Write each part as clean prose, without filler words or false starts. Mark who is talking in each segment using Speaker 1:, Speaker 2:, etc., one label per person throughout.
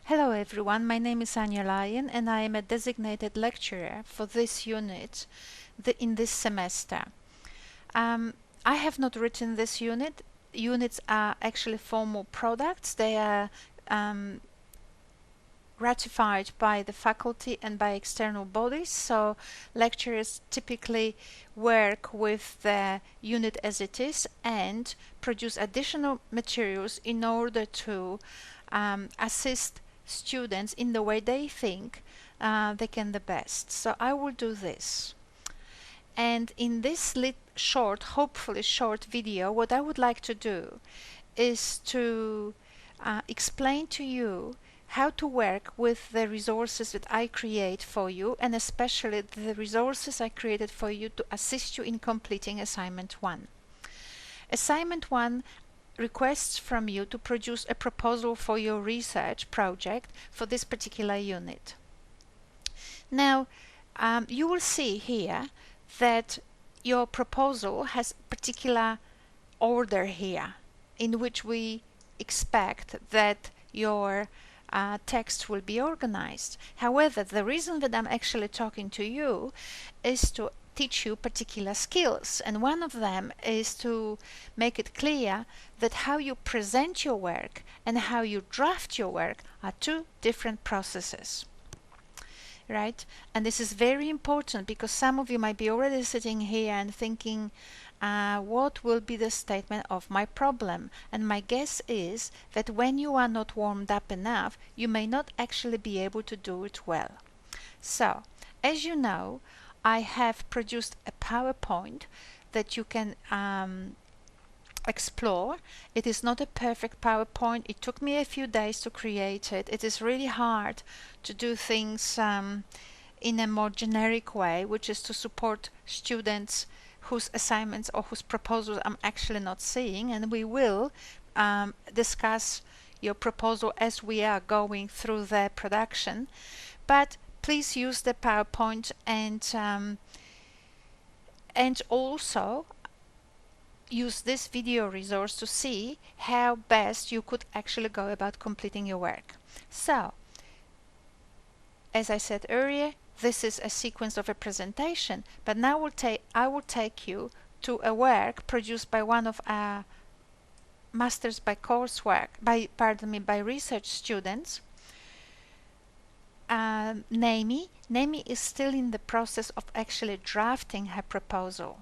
Speaker 1: Hello everyone, my name is Anya Lyon and I am a designated lecturer for this unit in this semester. I have not written this unit. Units are actually formal products. They are ratified by the faculty and by external bodies, so lecturers typically work with the unit as it is and produce additional materials in order to assist students in the way they think they can the best. So I will do this. And in this hopefully short video, what I would like to do is to explain to you how to work with the resources that I create for you, and especially the resources I created for you to assist you in completing assignment 1. Assignment 1 requests from you to produce a proposal for your research project for this particular unit. Now, you will see here that your proposal has particular order here in which we expect that your text will be organized. However, the reason that I'm actually talking to you is to teach you particular skills, and one of them is to make it clear that how you present your work and how you draft your work are two different processes. Right? And this is very important because some of you might be already sitting here and thinking, what will be the statement of my problem? And my guess is that when you are not warmed up enough, you may not actually be able to do it well. So, as you know, I have produced a PowerPoint that you can explore. It is not a perfect PowerPoint. It took me a few days to create it. It is really hard to do things in a more generic way, which is to support students whose assignments or whose proposals I'm actually not seeing, and we will discuss your proposal as we are going through the production. But please use the PowerPoint and also use this video resource to see how best you could actually go about completing your work. So, as I said earlier, this is a sequence of a presentation, but now I will take you to a work produced by one of our masters by by research students. Naomi is still in the process of actually drafting her proposal.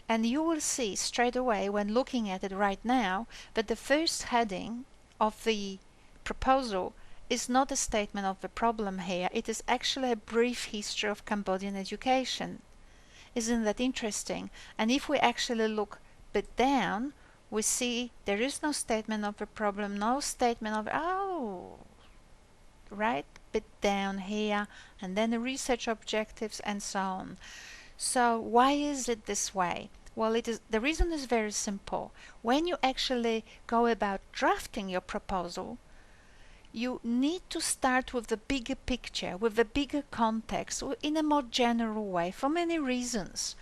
Speaker 1: And you will see straight away when looking at it right now that the first heading of the proposal is not a statement of the problem here. It is actually a brief history of Cambodian education. Isn't that interesting? And if we actually look a bit down, we see there is no statement of the problem, no statement of, right, bit down here, and then the research objectives and so on. So why is it this way? Well, the reason is very simple. When you actually go about drafting your proposal, you need to start with the bigger picture, with the bigger context, in a more general way, for many reasons.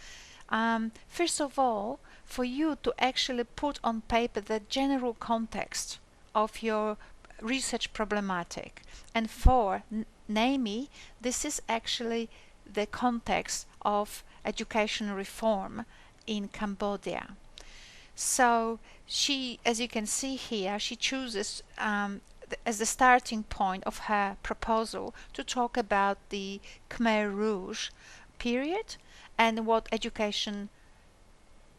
Speaker 1: First of all, for you to actually put on paper the general context of your research problematic. And for Naomi, this is actually the context of education reform in Cambodia. So she, as you can see here, she chooses as the starting point of her proposal to talk about the Khmer Rouge period and what education,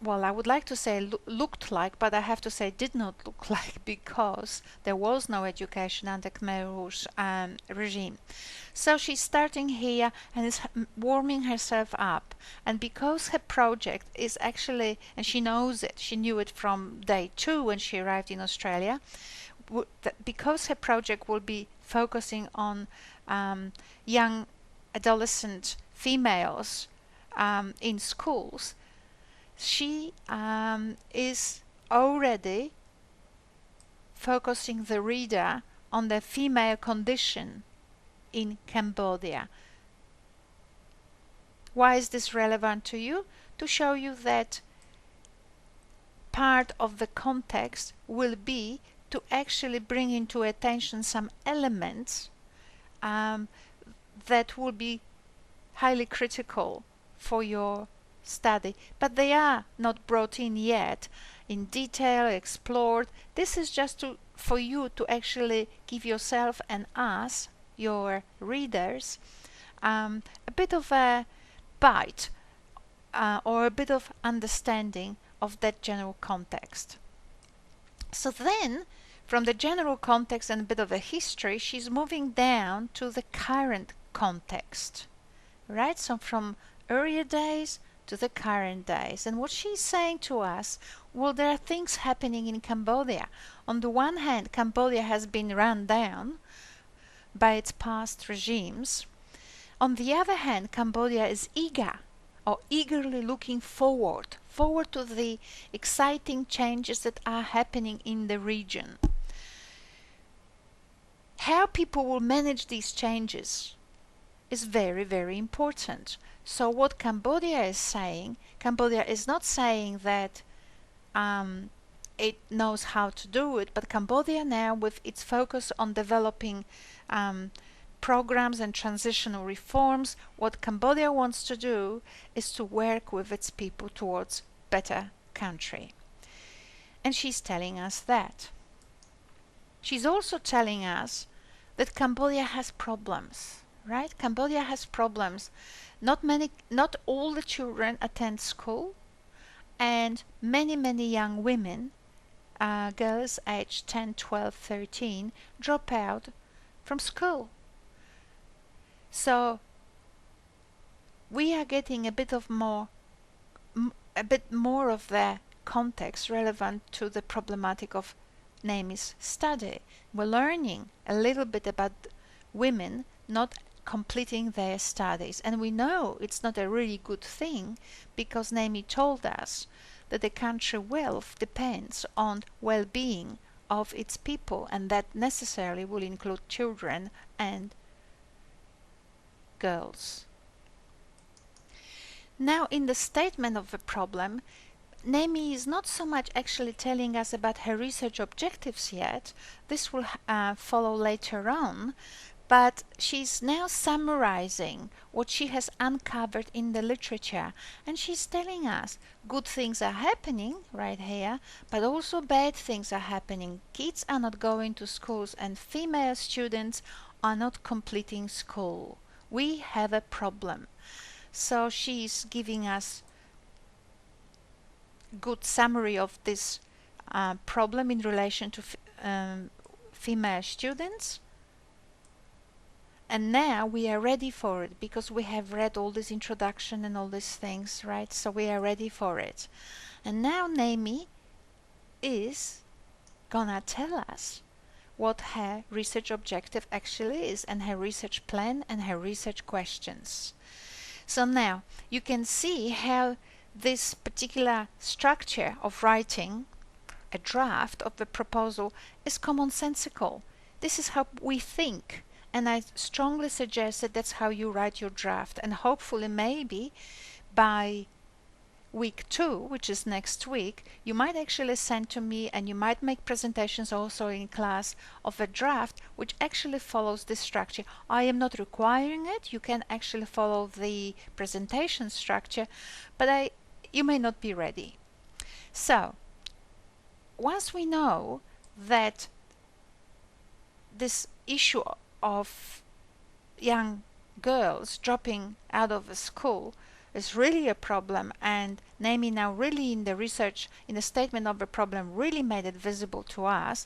Speaker 1: well, I would like to say looked like, but I have to say did not look like, because there was no education under Khmer Rouge regime. So she's starting here and is warming herself up, and because her project is actually, and she knows it, she knew it from day 2 when she arrived in Australia, because her project will be focusing on young adolescent females in schools, she is already focusing the reader on the female condition in Cambodia. Why is this relevant to you? To show you that part of the context will be to actually bring into attention some elements that will be highly critical for your study, but they are not brought in yet in detail, explored. This is just for you to actually give yourself and us, your readers, a bit of a bite or a bit of understanding of that general context. So then, from the general context and a bit of a history, she's moving down to the current context, right? So from earlier days to the current days. And what she's saying to us, well, there are things happening in Cambodia. On the one hand, Cambodia has been run down by its past regimes. On the other hand, Cambodia is eagerly looking forward to the exciting changes that are happening in the region. How people will manage these changes is very, very important. So what Cambodia is saying, Cambodia is not saying that it knows how to do it, but Cambodia now, with its focus on developing programs and transitional reforms, what Cambodia wants to do is to work with its people towards better country. And she's telling us that. She's also telling us that Cambodia has problems, right? Cambodia has problems. Not all the children attend school, and many young women, girls aged 10, 12, 13, drop out from school. So we are getting a bit more of the context relevant to the problematic of Naomi's study. We're learning a little bit about women not completing their studies, and we know it's not a really good thing, because Naomi told us that the country wealth depends on well-being of its people, and that necessarily will include children and girls. Now, in the statement of the problem, Naomi is not so much actually telling us about her research objectives yet. This will follow later on, but she's now summarizing what she has uncovered in the literature, and she's telling us good things are happening right here, but also bad things are happening. Kids are not going to schools, and female students are not completing school. We have a problem. So she's giving us good summary of this problem in relation to female students. And now we are ready for it, because we have read all this introduction and all these things, right? So we are ready for it. And now Naomi is gonna tell us what her research objective actually is, and her research plan and her research questions. So now you can see how this particular structure of writing a draft of the proposal is commonsensical. This is how we think, and I strongly suggest that that's how you write your draft, and hopefully maybe by week 2, which is next week, you might actually send to me, and you might make presentations also in class of a draft which actually follows this structure. I am not requiring it. You can actually follow the presentation structure, but you may not be ready. So once we know that this issue of young girls dropping out of a school is really a problem, and Naomi now really in the research, in the statement of the problem, really made it visible to us,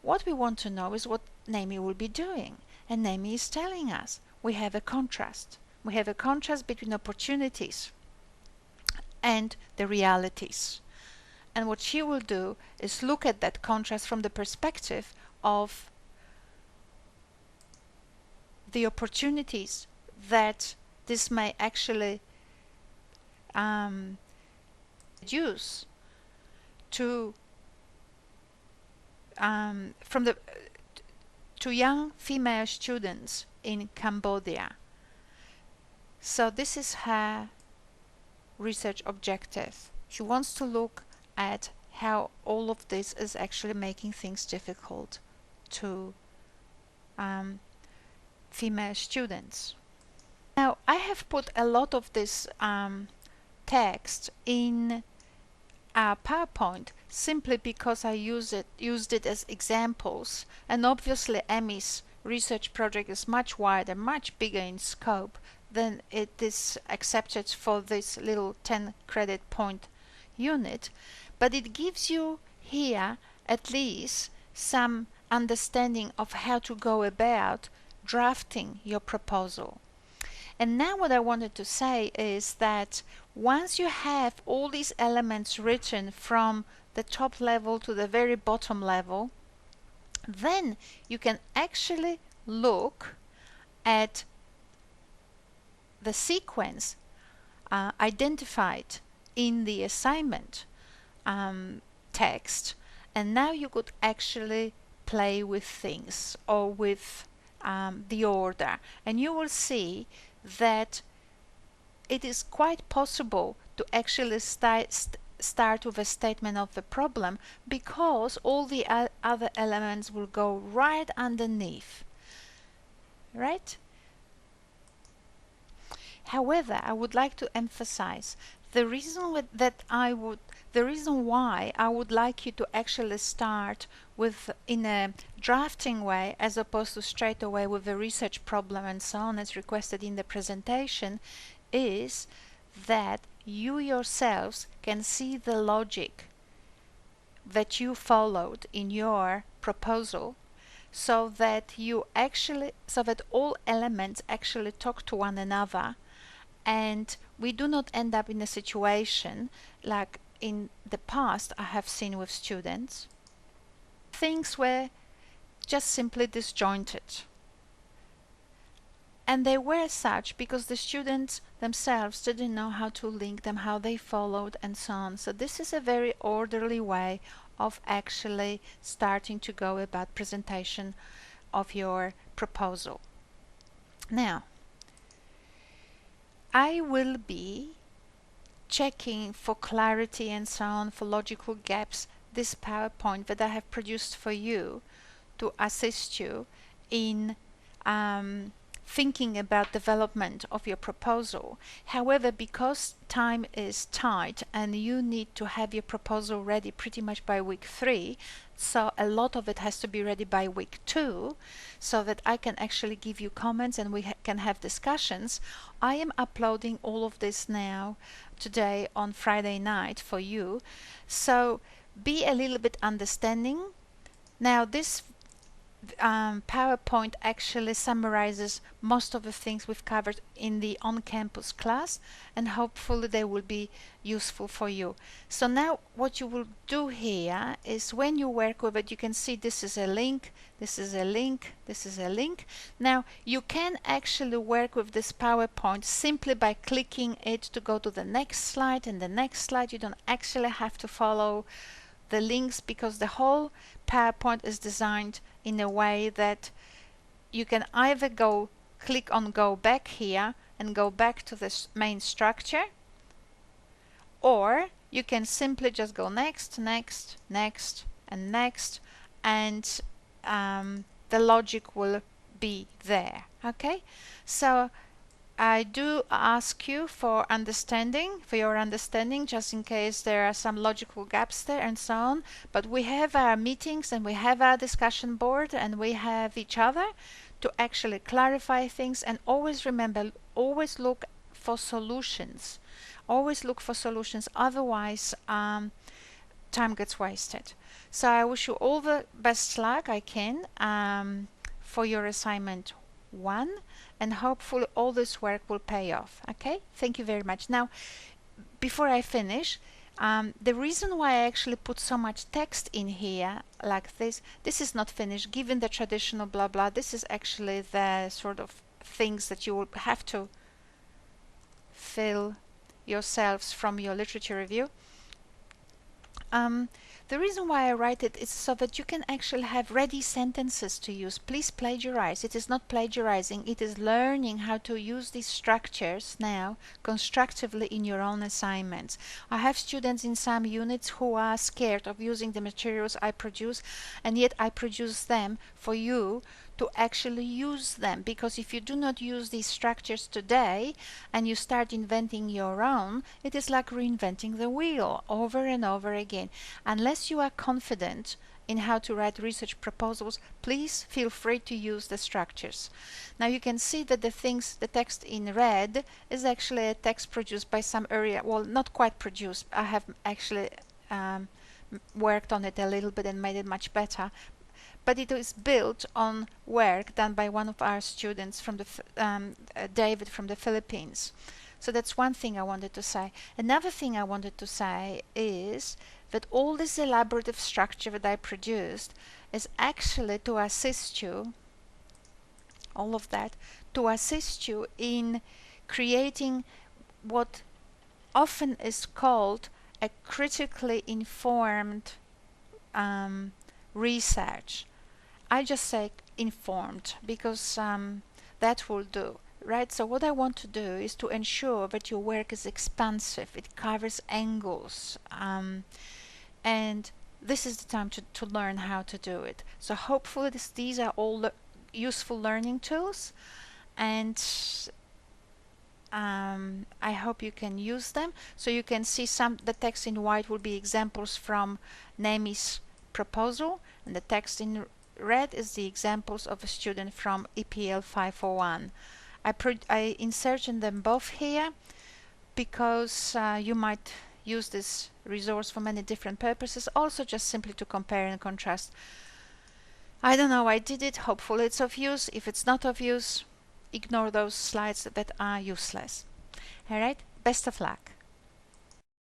Speaker 1: what we want to know is what Naomi will be doing. And Naomi is telling us we have a contrast. We have a contrast between opportunities and the realities. And what she will do is look at that contrast from the perspective of the opportunities that this may actually use to to young female students in Cambodia. So this is her research objective. She wants to look at how all of this is actually making things difficult to female students. Now, I have put a lot of this text in PowerPoint simply because I used it as examples, and obviously Emmy's research project is much wider, much bigger in scope than it is accepted for this little 10 credit point unit, but it gives you here at least some understanding of how to go about drafting your proposal. And now what I wanted to say is that once you have all these elements written from the top level to the very bottom level, then you can actually look at the sequence identified in the assignment text, and now you could actually play with things or with the order, and you will see that it is quite possible to actually start with a statement of the problem, because all the other elements will go right underneath, right? However, I would like to emphasize the reason why I would like you to actually start with in a drafting way as opposed to straight away with a research problem and so on as requested in the presentation is that you yourselves can see the logic that you followed in your proposal, so that all elements actually talk to one another, and we do not end up in a situation like in the past I have seen with students. Things were just simply disjointed. And they were such because the students themselves didn't know how to link them, how they followed, and so on. So this is a very orderly way of actually starting to go about presentation of your proposal. Now, I will be checking for clarity and so on, for logical gaps, this PowerPoint that I have produced for you to assist you in thinking about development of your proposal. However, because time is tight and you need to have your proposal ready pretty much by week 3, so a lot of it has to be ready by week 2, so that I can actually give you comments and we can have discussions. I am uploading all of this now today on Friday night for you, so be a little bit understanding. Now this PowerPoint actually summarizes most of the things we've covered in the on-campus class, and hopefully they will be useful for you. So now what you will do here is when you work with it, you can see this is a link, this is a link, this is a link. Now you can actually work with this PowerPoint simply by clicking it to go to the next slide and the next slide. You don't actually have to follow the links, because the whole PowerPoint is designed in a way that you can either click on go back here and go back to the main structure, or you can simply just go next, next, next, and next, and the logic will be there. Okay, so I do ask you for your understanding, just in case there are some logical gaps there and so on. But we have our meetings and we have our discussion board and we have each other to actually clarify things. And always remember, always look for solutions. Always look for solutions, otherwise time gets wasted. So I wish you all the best luck I can for your assignment 1, and hopefully all this work will pay off. Okay, thank you very much. Now, before I finish, the reason why I actually put so much text in here like this is not finished, given the traditional blah blah. This is actually the sort of things that you will have to fill yourselves from your literature review. The reason why I write it is so that you can actually have ready sentences to use. Please plagiarize. It is not plagiarizing, it is learning how to use these structures now constructively in your own assignments. I have students in some units who are scared of using the materials I produce, and yet I produce them for you to actually use them, because if you do not use these structures today and you start inventing your own, it is like reinventing the wheel over and over again. Unless you are confident in how to write research proposals, please feel free to use the structures. Now you can see that the text in red is actually a text produced by some area, well, not quite produced. I have actually worked on it a little bit and made it much better, but it is built on work done by one of our students from David from the Philippines. So that's one thing I wanted to say. Another thing I wanted to say is that all this elaborative structure that I produced is actually to assist you, all of that, to assist you in creating what often is called a critically informed research. I just say informed because that will do, right? So what I want to do is to ensure that your work is expansive, it covers angles, and this is the time to learn how to do it. So hopefully these are all useful learning tools, and I hope you can use them. So you can see the text in white will be examples from Nami's proposal, and the text in red is the examples of a student from EPL 541. I inserted them both here because you might use this resource for many different purposes, also just simply to compare and contrast. I don't know, I did it, hopefully it's of use. If it's not of use, ignore those slides that are useless. Alright, best of luck.